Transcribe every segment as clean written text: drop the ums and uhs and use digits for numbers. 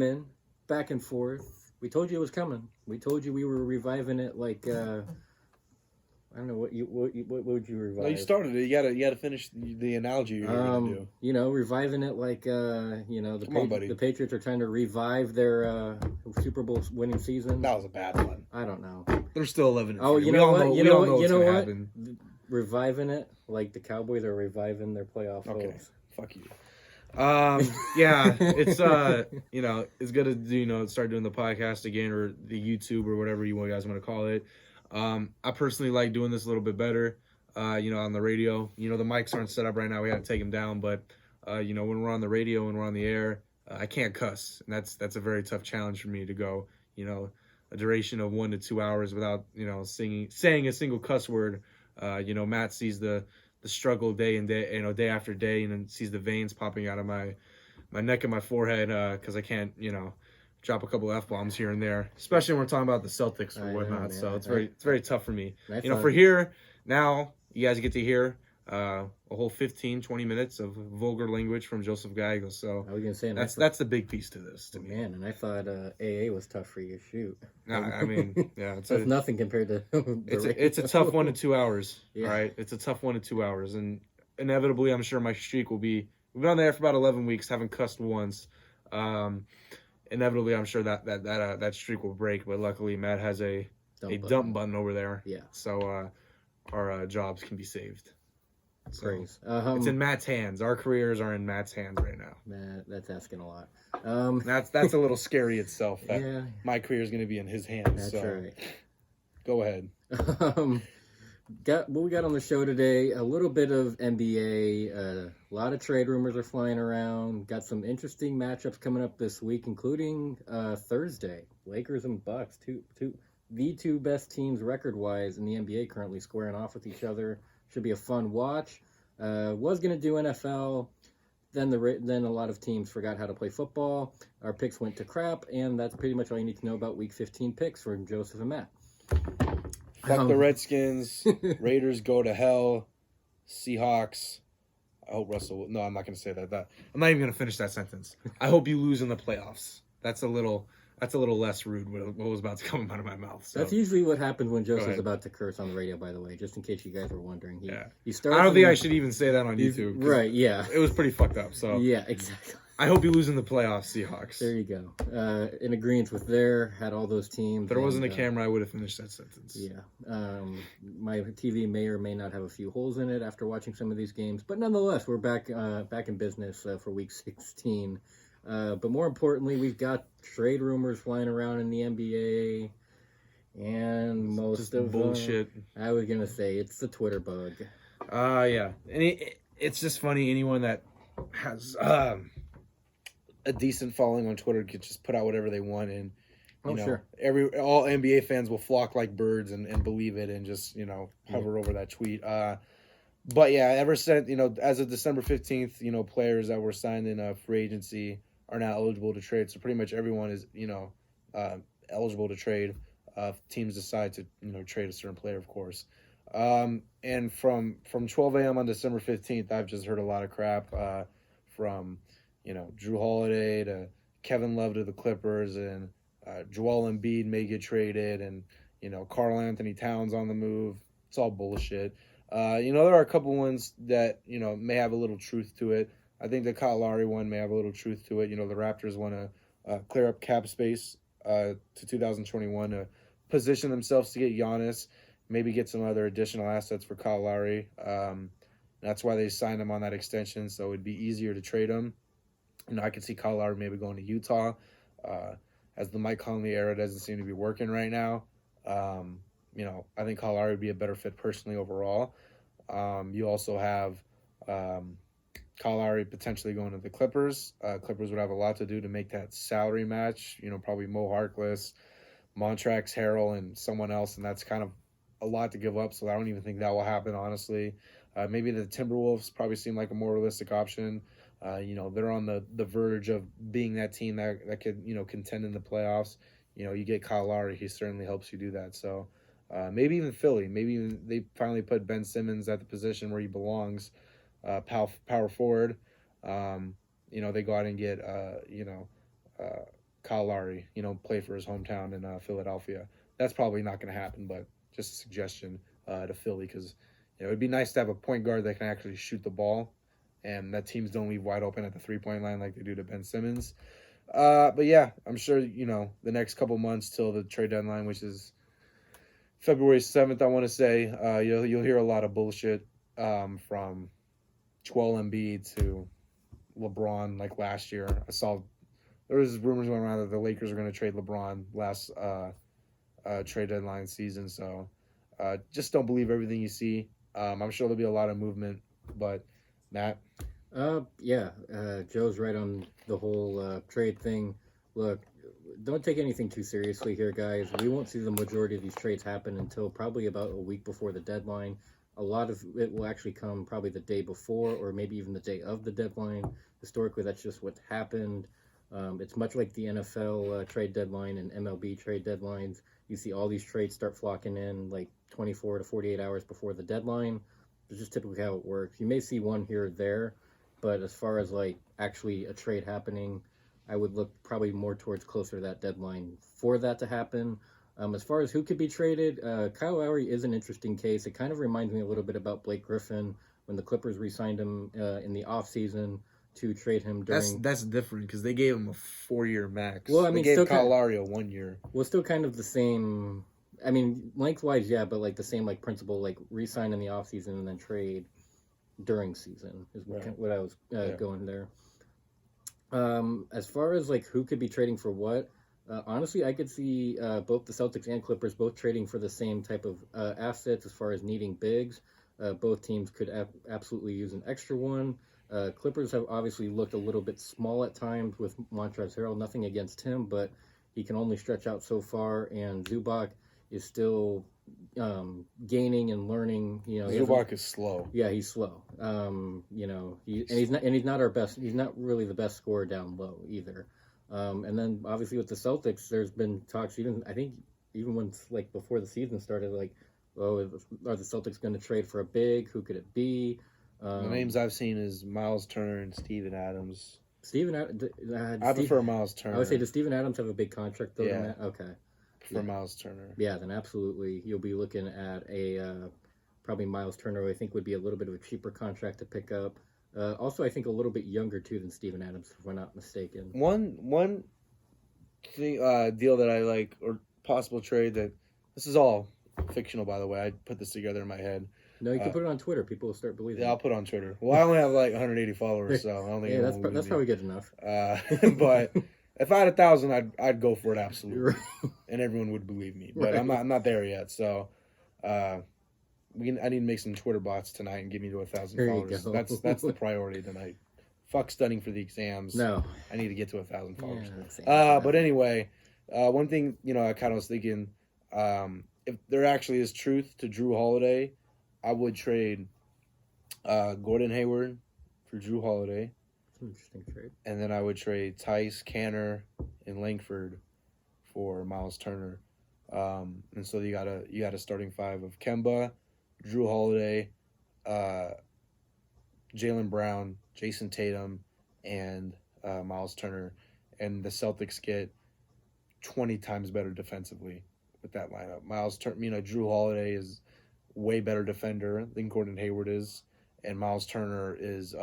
in, back and forth. We told you it was coming. We told you we were reviving it like I don't know what would you revive? No, you started it. You gotta finish the analogy you're gonna do. Reviving it like the Patriots are trying to revive their Super Bowl winning season. That was a bad one. I don't know. They're still 11. Oh, you know what? You know what? Happen. Reviving it like the Cowboys are reviving their playoff hopes. Fuck you. Yeah, it's it's good to start doing the podcast again or the YouTube or whatever you guys want to call it. I personally like doing this a little bit better. On the radio, the mics aren't set up right now. We had to take them down, but when we're on the radio and we're on the air, I can't cuss, and that's a very tough challenge for me to go. A duration of 1 to 2 hours without saying a single cuss word. Matt sees the struggle day after day, and then sees the veins popping out of my neck and my forehead because I can't, drop a couple F-bombs here and there, especially when we're talking about the Celtics or whatnot. So it's very tough for me. For here, now you guys get to hear a whole 15-20 minutes of vulgar language from Joseph Gallegos. So I was gonna say that's the big piece to this to me. Man, and I thought AA was tough for you. Shoot. I mean, yeah, it's nothing compared to. It's a tough 1 to 2 hours. Yeah. All right, it's a tough 1 to 2 hours, and inevitably, I'm sure my streak will be. We've been on there for about 11 weeks, haven't cussed once. Inevitably, I'm sure that streak will break, but luckily Matt has a dump button over there. Yeah. So our jobs can be saved. So, it's in Matt's hands. Our careers are in Matt's hands right now. Matt, that's asking a lot. That's a little scary itself. Yeah. My career is going to be in his hands. That's right. Go ahead. What we got on the show today, a little bit of NBA, a lot of trade rumors are flying around, got some interesting matchups coming up this week, including Thursday, Lakers and Bucks, the two best teams record-wise in the NBA currently squaring off with each other. Should be a fun watch. Was going to do NFL, then a lot of teams forgot how to play football. Our picks went to crap, and that's pretty much all you need to know about Week 15 picks from Joseph and Matt. Fuck the Redskins. Raiders go to hell. Seahawks. I hope Russell. No, I'm not going to say that. I'm not even going to finish that sentence. I hope you lose in the playoffs. That's a little less rude. What was about to come out of my mouth. So. That's usually what happens when Joseph's about to curse on the radio. By the way, just in case you guys were wondering. He starts. I don't think I should even say that on YouTube. Right? Yeah. It was pretty fucked up. So yeah, exactly. I hope you lose in the playoffs, Seahawks. There you go. In agreement with had all those teams. If there wasn't a camera, I would have finished that sentence. Yeah. My TV may or may not have a few holes in it after watching some of these games, but nonetheless, we're back in business for Week 16. But more importantly, we've got trade rumors flying around in the NBA, and most of bullshit. I was gonna say it's the Twitter bug. Yeah, and it's just funny. Anyone that has a decent following on Twitter could just put out whatever they want, and sure. all NBA fans will flock like birds and believe it and just hover over that tweet. But yeah, ever since as of December 15th, players that were signed in free agency are now eligible to trade. So pretty much everyone is eligible to trade. Teams decide to trade a certain player, of course. And from 12 a.m. on December 15th, I've just heard a lot of crap from Drew Holiday to Kevin Love to the Clippers, and Joel Embiid may get traded, and Karl Anthony Towns on the move. It's all bullshit. There are a couple ones that may have a little truth to it. I think the Kyle Lowry one may have a little truth to it. The Raptors want to clear up cap space to 2021 to position themselves to get Giannis, maybe get some other additional assets for Kyle Lowry. That's why they signed him on that extension, so it'd be easier to trade him. I could see Kyle Lowry maybe going to Utah, as the Mike Conley era doesn't seem to be working right now. I think Kyle Lowry would be a better fit personally overall. You also have Kyle Lowry potentially going to the Clippers. Clippers would have a lot to do to make that salary match. Probably Mo Harkless, Montrezl Harrell, and someone else, and that's kind of a lot to give up. So I don't even think that will happen, honestly. Maybe the Timberwolves probably seem like a more realistic option. They're on the verge of being that team that could, contend in the playoffs. You get Kyle Lowry, he certainly helps you do that. So maybe even Philly. Maybe even they finally put Ben Simmons at the position where he belongs, power forward. They go out and get, Kyle Lowry, play for his hometown in Philadelphia. That's probably not going to happen, but just a suggestion to Philly because it'd be nice to have a point guard that can actually shoot the ball, and that teams don't leave wide open at the 3-point line like they do to Ben Simmons. But yeah, I'm sure the next couple months till the trade deadline, which is February 7th, I want to say, you'll hear a lot of bullshit from Joel Embiid to LeBron like last year. I saw there was rumors going around that the Lakers are going to trade LeBron last trade deadline season. So just don't believe everything you see. I'm sure there'll be a lot of movement, but Matt. Joe's right on the whole trade thing. Look, don't take anything too seriously here, guys. We won't see the majority of these trades happen until probably about a week before the deadline. A lot of it will actually come probably the day before or maybe even the day of the deadline. Historically, that's just what happened. It's much like the NFL trade deadline and MLB trade deadlines. You see all these trades start flocking in like 24 to 48 hours before the deadline. It's just typically how it works. You may see one here or there, but as far as like actually a trade happening, I would look probably more towards closer to that deadline for that to happen. As far as who could be traded, Kyle Lowry is an interesting case. It kind of reminds me a little bit about Blake Griffin when the Clippers re-signed him in the offseason to trade him during... That's different because they gave him a 4-year max. Well, I mean, they gave still Kyle Lowry a 1 year. Well, still kind of the same... I mean, lengthwise, yeah, but like the same like principle, like re-sign in the offseason and then trade during season is what I was going there. As far as like who could be trading for what, honestly, I could see both the Celtics and Clippers both trading for the same type of assets as far as needing bigs. Both teams could absolutely use an extra one. Clippers have obviously looked a little bit small at times with Montrezl Harrell. Nothing against him, but he can only stretch out so far, and Zubac is still gaining and learning. Zubac is slow. Yeah, he's slow. He's not our best. He's not really the best scorer down low either. And then obviously with the Celtics, there's been talks. Even when like before the season started, like, oh, are the Celtics going to trade for a big? Who could it be? The names I've seen is Miles Turner and Steven Adams. I prefer Miles Turner. I would say, does Steven Adams have a big contract though? Yeah. Okay. For Miles Turner. Yeah, then absolutely. You'll be looking at a probably Miles Turner, I think would be a little bit of a cheaper contract to pick up. Also, I think a little bit younger, too, than Steven Adams, if we're not mistaken. One thing, deal that I like, or possible trade that, this is all fictional, by the way. I put this together in my head. No, you can put it on Twitter. People will start believing. Yeah, I'll put it on Twitter. Well, I only have like 180 followers, so I don't think that's probably good enough. But if I had 1,000, I'd go for it absolutely, and everyone would believe me. But right. I'm not there yet, so I need to make some Twitter bots tonight and get me to 1,000 followers. That's the priority tonight. Fuck studying for the exams. No, I need to get to 1,000 followers. Yeah, but anyway, one thing I kind of was thinking, if there actually is truth to Drew Holiday, I would trade Gordon Hayward for Drew Holiday. Interesting trade. And then I would trade Tice, Canner, and Langford for Miles Turner. And so you got a starting five of Kemba, Drew Holiday, Jaylen Brown, Jason Tatum, and Miles Turner. And the Celtics get 20 times better defensively with that lineup. Drew Holiday is way better defender than Gordon Hayward is, and Miles Turner is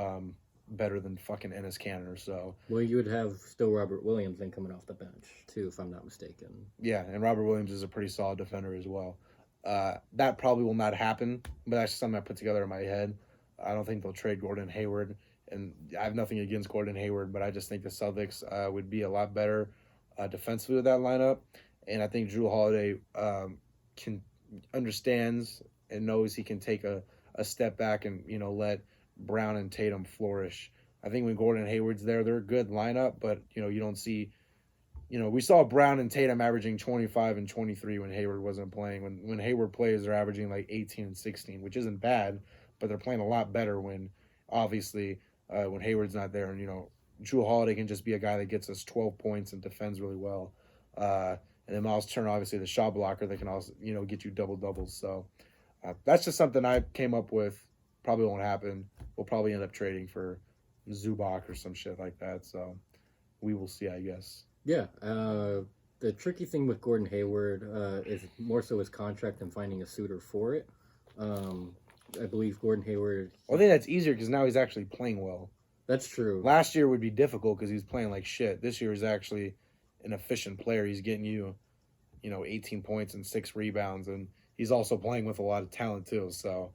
better than fucking Enes Kanter. So you would have still Robert Williams then coming off the bench too, if I'm not mistaken. Yeah, and Robert Williams is a pretty solid defender as well. That probably will not happen, but that's something I put together in my head. I don't think they'll trade Gordon Hayward, and I have nothing against Gordon Hayward, but I just think the Celtics would be a lot better defensively with that lineup, and I think Drew Holiday understands and knows he can take a step back and let Brown and Tatum flourish. I think when Gordon Hayward's there, they're a good lineup, but you don't see, we saw Brown and Tatum averaging 25 and 23 when Hayward wasn't playing. When Hayward plays, they're averaging like 18 and 16, which isn't bad, but they're playing a lot better when when Hayward's not there. And Drew Holiday can just be a guy that gets us 12 points and defends really well. And then Miles Turner, obviously the shot blocker that can also get you double doubles. So that's just something I came up with. Probably won't happen. We'll probably end up trading for Zubac or some shit like that. So we will see, I guess. Yeah. The tricky thing with Gordon Hayward is more so his contract and finding a suitor for it. Um, I believe Gordon Hayward. Well, I think that's easier because now he's actually playing well. That's true. Last year would be difficult because he was playing like shit. This year is actually an efficient player. He's getting you, 18 points and 6 rebounds, and he's also playing with a lot of talent too. So,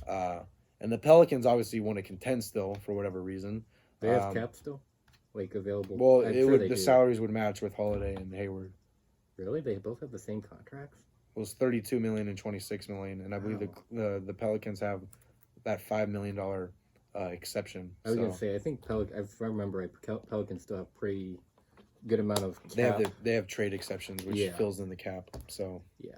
and the Pelicans obviously want to contend still for whatever reason. They have cap still, like available. Well, I'm sure they the do. salaries would match with Holiday and Hayward. Really, they both have the same contracts. It was 32 million and 26 million, and I believe the Pelicans have that $5 million exception. I was gonna say, I think if I remember right, Pelicans still have pretty good amount of cap. They have trade exceptions, which fills in the cap. So yeah,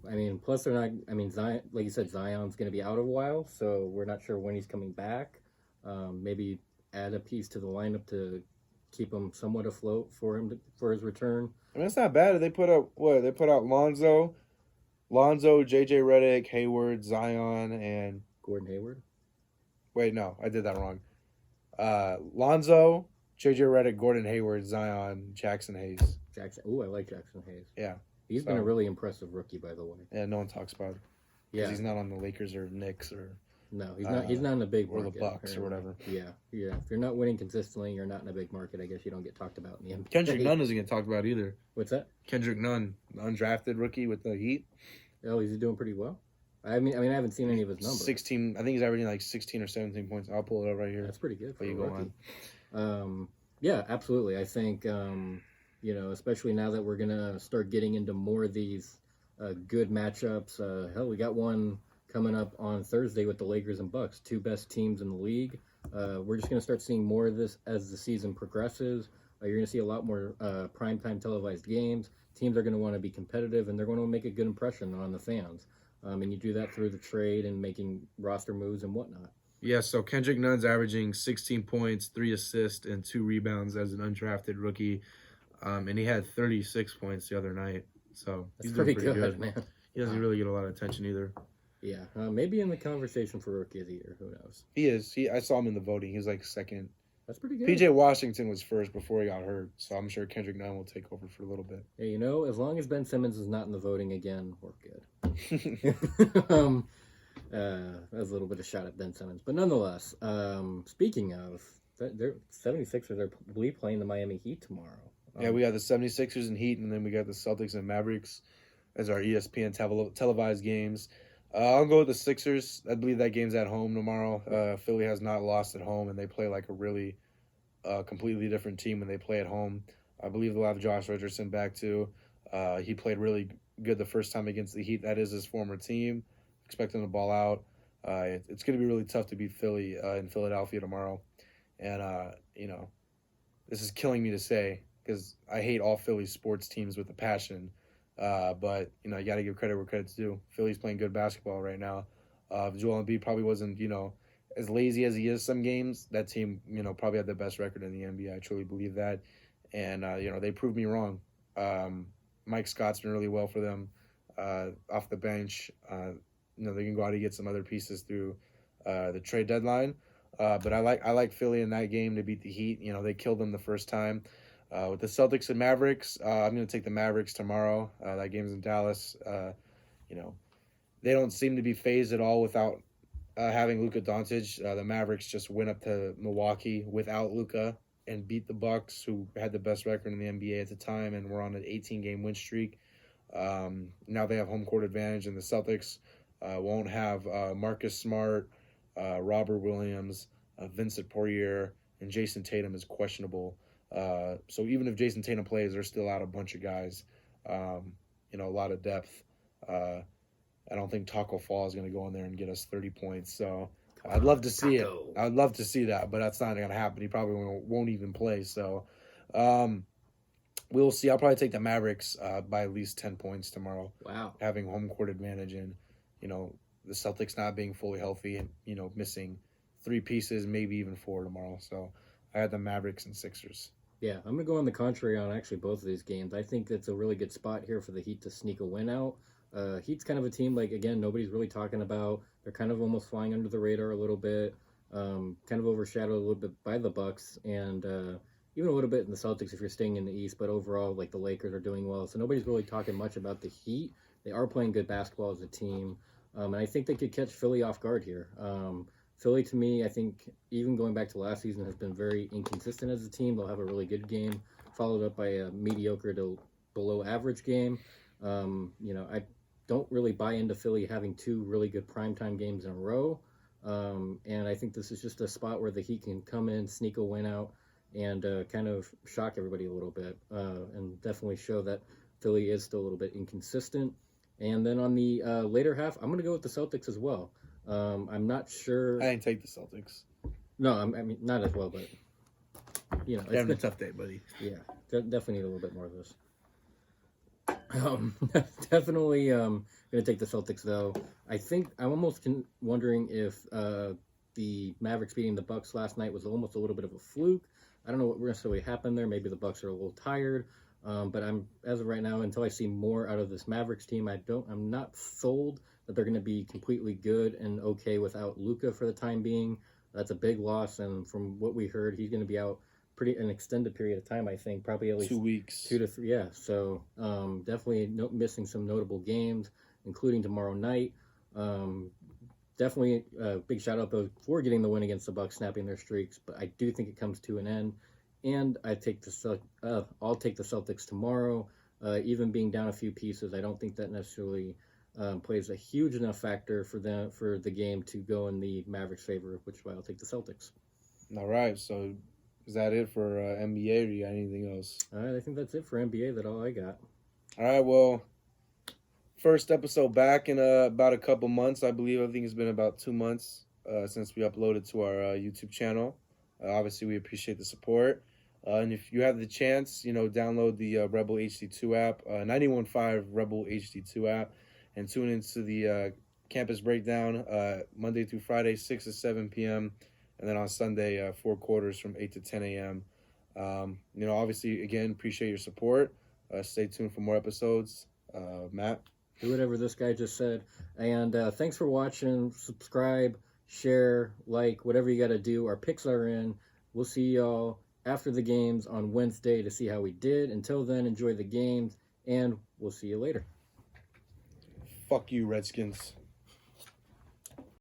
I mean, plus they're not. I mean, Zion, like you said, Zion's gonna be out a while, so we're not sure when he's coming back. Maybe add a piece to the lineup to keep him somewhat afloat for his return. I mean, it's not bad. They put out what? They put out Lonzo, JJ Redick, Hayward, Zion, and Gordon Hayward. Wait, no, I did that wrong. Lonzo, JJ Redick, Gordon Hayward, Zion, Jackson Hayes. I like Jackson Hayes. Yeah. He's been a really impressive rookie, by the way. Yeah, no one talks about it. Yeah. He's not on the Lakers or Knicks or... No, he's not. He's not in a big market. Or the Bucks or whatever. Yeah. If you're not winning consistently, you're not in a big market. I guess you don't get talked about in the NBA. Kendrick Nunn doesn't get talked about either. What's that? Kendrick Nunn, undrafted rookie with the Heat. Oh, he's doing pretty well. I mean, I haven't seen any of his numbers. 16. I think he's averaging like 16 or 17 points. I'll pull it up right here. That's pretty good for you a go rookie. On. Yeah, absolutely. I think especially now that we're gonna start getting into more of these good matchups. Hell, we got one coming up on Thursday with the Lakers and Bucks, 2 best teams in the league. We're just going to start seeing more of this as the season progresses. You're going to see a lot more primetime televised games. Teams are going to want to be competitive, and they're going to make a good impression on the fans. And you do that through the trade and making roster moves and whatnot. Yeah, so Kendrick Nunn's averaging 16 points, 3 assists, and 2 rebounds as an undrafted rookie. And he had 36 points the other night. So he's doing pretty good, man. He doesn't really get a lot of attention either. Yeah, maybe in the conversation for Rookie of the Year. Who knows? He is. I saw him in the voting. He was like second. That's pretty good. PJ Washington was first before he got hurt, so I'm sure Kendrick Nunn will take over for a little bit. Hey, as long as Ben Simmons is not in the voting again, we're good. That was a little bit of shot at Ben Simmons, but nonetheless, speaking of, they're 76ers are playing the Miami Heat tomorrow. Yeah, we got the 76ers and Heat, and then we got the Celtics and Mavericks as our ESPN televised games. I'll go with the Sixers. I believe that game's at home tomorrow. Philly has not lost at home, and they play like a really completely different team when they play at home. I believe they'll have Josh Richardson back too. He played really good the first time against the Heat. That is his former team. Expect him to ball out. It's going to be really tough to beat Philly in Philadelphia tomorrow. And, this is killing me to say because I hate all Philly sports teams with a passion. But you got to give credit where credit's due. Philly's playing good basketball right now. Joel Embiid probably wasn't, as lazy as he is some games. That team, probably had the best record in the NBA. I truly believe that. And, they proved me wrong. Mike Scott's been really well for them off the bench. They can go out and get some other pieces through the trade deadline. But I like Philly in that game to beat the Heat. They killed them the first time. With the Celtics and Mavericks, I'm going to take the Mavericks tomorrow. That game's in Dallas. They don't seem to be phased at all without having Luka Doncic. The Mavericks just went up to Milwaukee without Luka and beat the Bucks, who had the best record in the NBA at the time and were on an 18-game win streak. Now they have home court advantage, and the Celtics won't have Marcus Smart, Robert Williams, Vincent Poirier, and Jason Tatum is questionable. So even if Jason Tatum plays, they're still out a bunch of guys, a lot of depth. I don't think Taco Fall is going to go in there and get us 30 points. So I'd love to see it. I'd love to see that, but that's not going to happen. He probably won't even play. So we'll see. I'll probably take the Mavericks by at least 10 points tomorrow. Wow. Having home court advantage and, the Celtics not being fully healthy and, missing 3 pieces, maybe even 4 tomorrow. So I had the Mavericks and Sixers. Yeah, I'm going to go on the contrary on actually both of these games. I think it's a really good spot here for the Heat to sneak a win out. Heat's kind of a team, again, nobody's really talking about. They're kind of almost flying under the radar a little bit, kind of overshadowed a little bit by the Bucks. And, even a little bit in the Celtics if you're staying in the East, but overall, like the Lakers are doing well. So nobody's really talking much about the Heat. They are playing good basketball as a team, and I think they could catch Philly off guard here. Philly, to me, I think even going back to last season, has been very inconsistent as a team. They'll have a really good game, followed up by a mediocre to below average game. I don't really buy into Philly having two really good primetime games in a row. And I think this is just a spot where the Heat can come in, sneak a win out, and kind of shock everybody a little bit, and definitely show that Philly is still a little bit inconsistent. And then on the later half, I'm going to go with the Celtics as well. I'm not sure. I didn't take the Celtics. No, I mean, not as well, but, You're having a tough day, buddy. Yeah, definitely need a little bit more of this. Definitely going to take the Celtics, though. I think I'm almost wondering if the Mavericks beating the Bucks last night was almost a little bit of a fluke. I don't know what necessarily happened there. Maybe the Bucks are a little tired. But as of right now, until I see more out of this Mavericks team, I'm not sold that they're going to be completely good and okay without Luka for the time being. That's a big loss, and from what we heard, he's going to be out an extended period of time. I think probably at least 2 weeks, 2 to 3. Yeah, so definitely missing some notable games, including tomorrow night. Definitely a big shout out though for getting the win against the Bucks, snapping their streaks. But I do think it comes to an end, and I'll take the Celtics tomorrow. Even being down a few pieces, I don't think that necessarily plays a huge enough factor for the game to go in the Mavericks' favor, which is why I'll take the Celtics. All right, so is that it for NBA, or you got anything else? All right, I think that's it for NBA. That's all I got. All right, well, first episode back in about a couple months, I believe. I think it's been about 2 months since we uploaded to our YouTube channel. Obviously, we appreciate the support. And if you have the chance, download the Rebel HD2 app, 91.5 Rebel HD2 app, and tune into the campus breakdown Monday through Friday, 6 to 7 p.m., and then on Sunday, 4 quarters from 8 to 10 a.m. Obviously, again, appreciate your support. Stay tuned for more episodes. Matt? Do whatever this guy just said. And thanks for watching. Subscribe, share, like, whatever you got to do. Our picks are in. We'll see y'all after the games on Wednesday to see how we did. Until then, enjoy the games, and we'll see you later. Fuck you, Redskins.